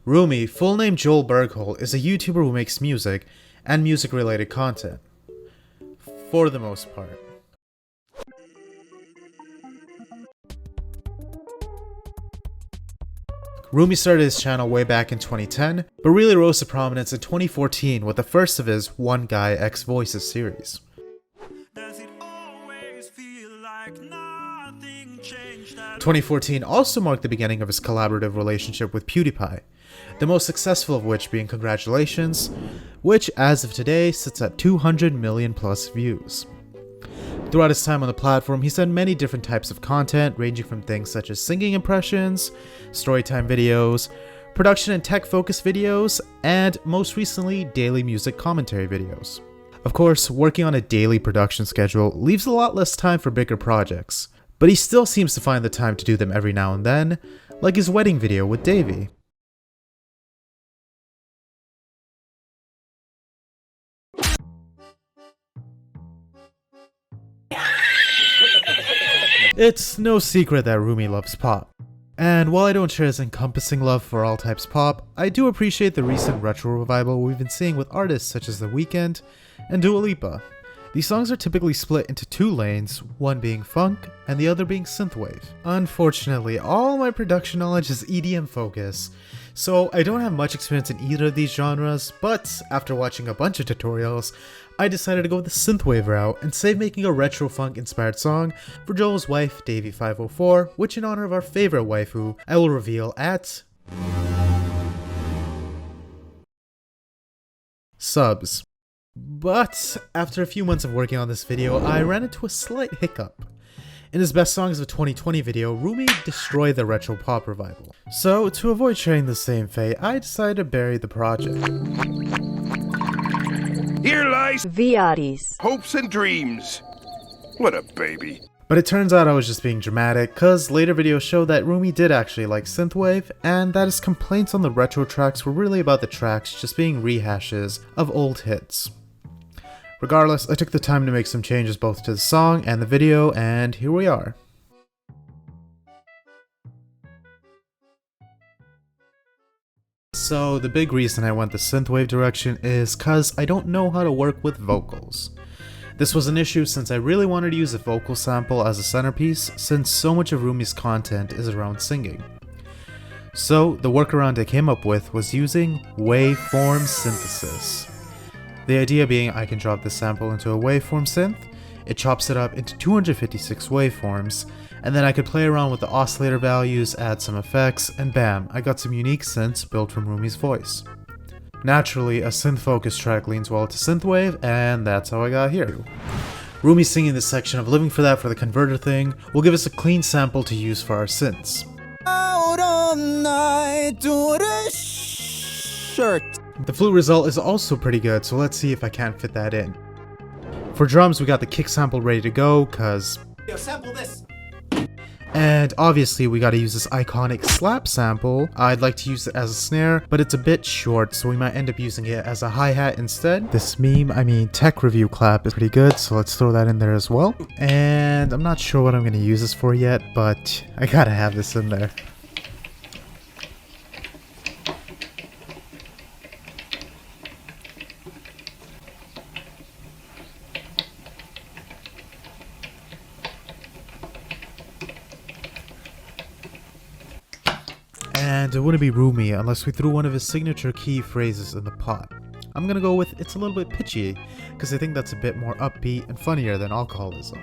Roomie, full name Joel Bergholt, is a YouTuber who makes music and music-related content. For the most part. Roomie started his channel way back in 2010, but really rose to prominence in 2014 with the first of his One Guy X Voices series. 2014 also marked the beginning of his collaborative relationship with PewDiePie, the most successful of which being Congratulations, which as of today sits at 200 million plus views. Throughout his time on the platform, he's done many different types of content, ranging from things such as singing impressions, storytime videos, production and tech-focused videos, and most recently, daily music commentary videos. Of course, working on a daily production schedule leaves a lot less time for bigger projects, but he still seems to find the time to do them every now and then, like his wedding video with Davey. It's no secret that Roomie loves pop. And while I don't share his encompassing love for all types pop, I do appreciate the recent retro revival we've been seeing with artists such as The Weeknd and Dua Lipa. These songs are typically split into two lanes, one being funk and the other being synthwave. Unfortunately, all my production knowledge is EDM focused, so I don't have much experience in either of these genres, but after watching a bunch of tutorials, I decided to go the synthwave route and save making a retro funk inspired song for Joel's wife, Davey504, which in honor of our favorite waifu, I will reveal at subs. But after a few months of working on this video, I ran into a slight hiccup. In his Best Songs of 2020 video, Roomie destroyed the retro pop revival. So to avoid sharing the same fate, I decided to bury the project. Here lies Viatis. hopes and dreams. What a baby. But it turns out I was just being dramatic, cause later videos show that Roomie did actually like synthwave, and that his complaints on the retro tracks were really about the tracks just being rehashes of old hits. Regardless, I took the time to make some changes both to the song and the video, and here we are. So the big reason I went the synthwave direction is cause I don't know how to work with vocals. This was an issue since I really wanted to use a vocal sample as a centerpiece since so much of Roomie's content is around singing. So the workaround I came up with was using waveform synthesis. The idea being I can drop this sample into a waveform synth, it chops it up into 256 waveforms, and then I could play around with the oscillator values, add some effects, and bam, I got some unique synths built from Roomie's voice. Naturally, a synth-focused track leans well to synthwave, and that's how I got here. Roomie singing this section of Living for That for the Converter thing will give us a clean sample to use for our synths. Out all night to the shirt. The flute result is also pretty good, so let's see if I can't fit that in. For drums, we got the kick sample ready to go, cause... Yo, sample this. And obviously we gotta use this iconic slap sample. I'd like to use it as a snare, but it's a bit short, so we might end up using it as a hi-hat instead. This tech review clap is pretty good, so let's throw that in there as well. And I'm not sure what I'm gonna use this for yet, but I gotta have this in there. And it wouldn't be Roomie unless we threw one of his signature key phrases in the pot. I'm gonna go with it's a little bit pitchy, because I think that's a bit more upbeat and funnier than alcoholism.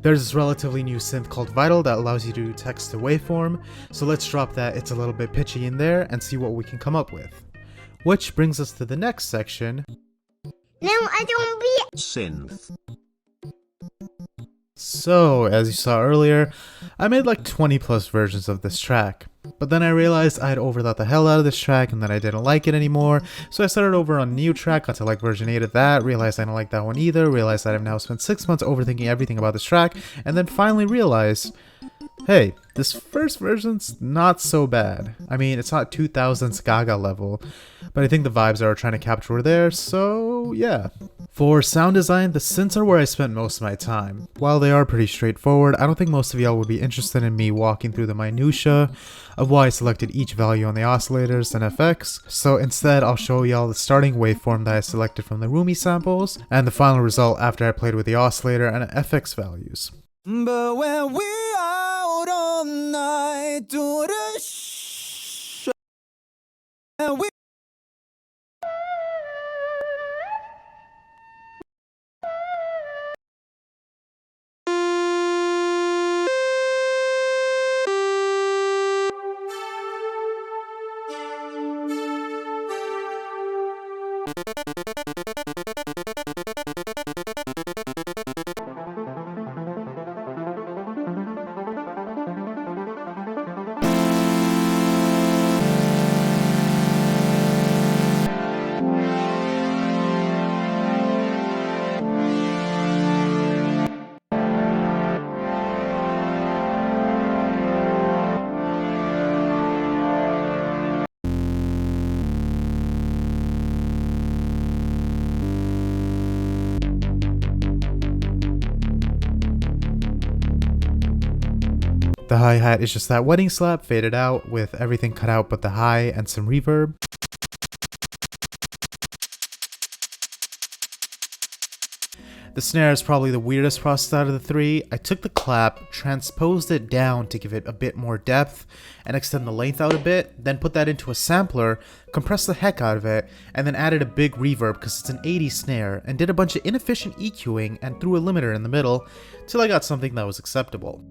There's this relatively new synth called Vital that allows you to do text to waveform, so let's drop that it's a little bit pitchy in there and see what we can come up with. Which brings us to the next section. No, I don't be Synth. So, as you saw earlier, I made like 20 plus versions of this track, but then I realized I had overthought the hell out of this track and that I didn't like it anymore, so I started over on a new track, got to like version 8 of that, realized I didn't like that one either, realized that I've now spent 6 months overthinking everything about this track, and then finally realized, hey, this first version's not so bad. I mean, it's not 2000s Gaga level, but I think the vibes I were trying to capture were there, so yeah. For sound design, the synths are where I spent most of my time. While they are pretty straightforward, I don't think most of y'all would be interested in me walking through the minutia of why I selected each value on the oscillators and FX, so instead I'll show y'all the starting waveform that I selected from the Roomie samples, and the final result after I played with the oscillator and FX values. But when we out all night to the sh- and we The hi-hat is just that wedding slap faded out with everything cut out but the high and some reverb. The snare is probably the weirdest process out of the three. I took the clap, transposed it down to give it a bit more depth and extend the length out a bit, then put that into a sampler, compressed the heck out of it, and then added a big reverb because it's an 80s snare, and did a bunch of inefficient EQing and threw a limiter in the middle till I got something that was acceptable.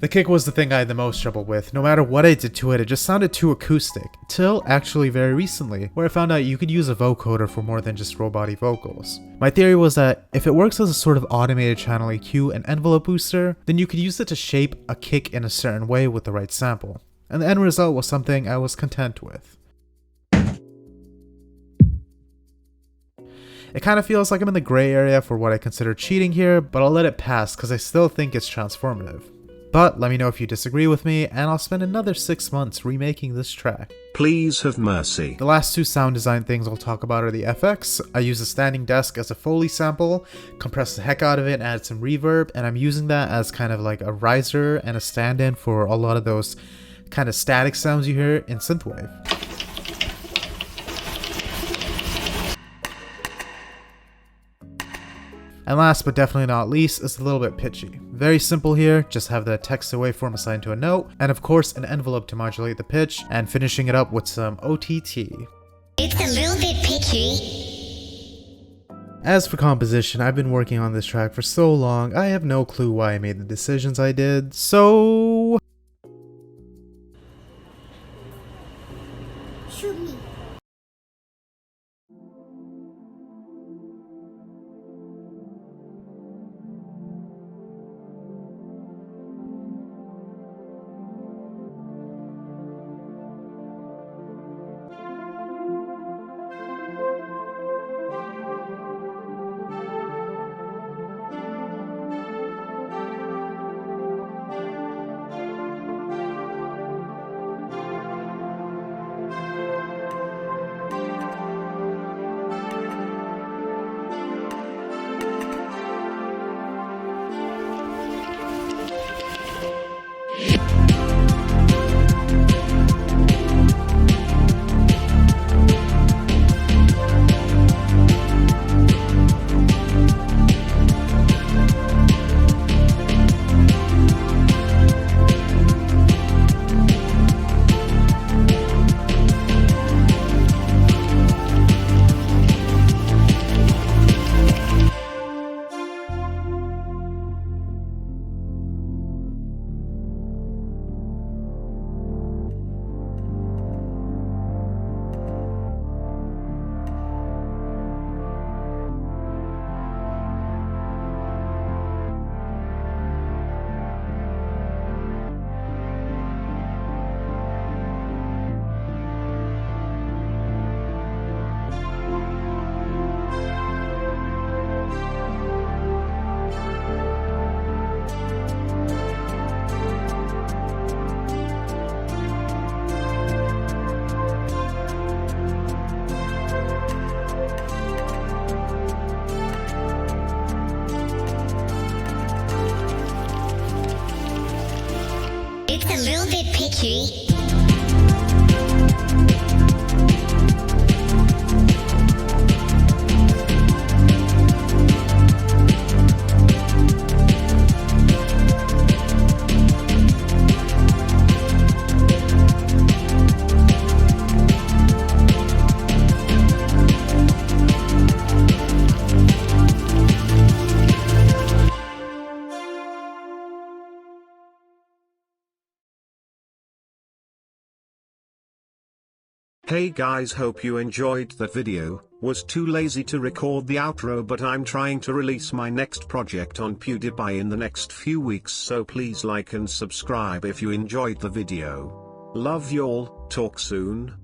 The kick was the thing I had the most trouble with. No matter what I did to it, it just sounded too acoustic. Till actually very recently, where I found out you could use a vocoder for more than just roboty vocals. My theory was that if it works as a sort of automated channel EQ and envelope booster, then you could use it to shape a kick in a certain way with the right sample. And the end result was something I was content with. It kind of feels like I'm in the gray area for what I consider cheating here, but I'll let it pass because I still think it's transformative. But let me know if you disagree with me, and I'll spend another 6 months remaking this track. Please have mercy. The last two sound design things I'll talk about are the FX. I use a standing desk as a Foley sample, compressed the heck out of it and added some reverb, and I'm using that as kind of like a riser and a stand-in for a lot of those kind of static sounds you hear in synthwave. And last but definitely not least is a little bit pitchy. Very simple here, just have the text to waveform assigned to a note, and of course an envelope to modulate the pitch, and finishing it up with some OTT. It's a little bit pitchy. As for composition, I've been working on this track for so long, I have no clue why I made the decisions I did, so... Shoot me. a little bit picky. Hey guys, hope you enjoyed that video. Was too lazy to record the outro, but I'm trying to release my next project on PewDiePie in the next few weeks, so please like and subscribe if you enjoyed the video. Love y'all, talk soon.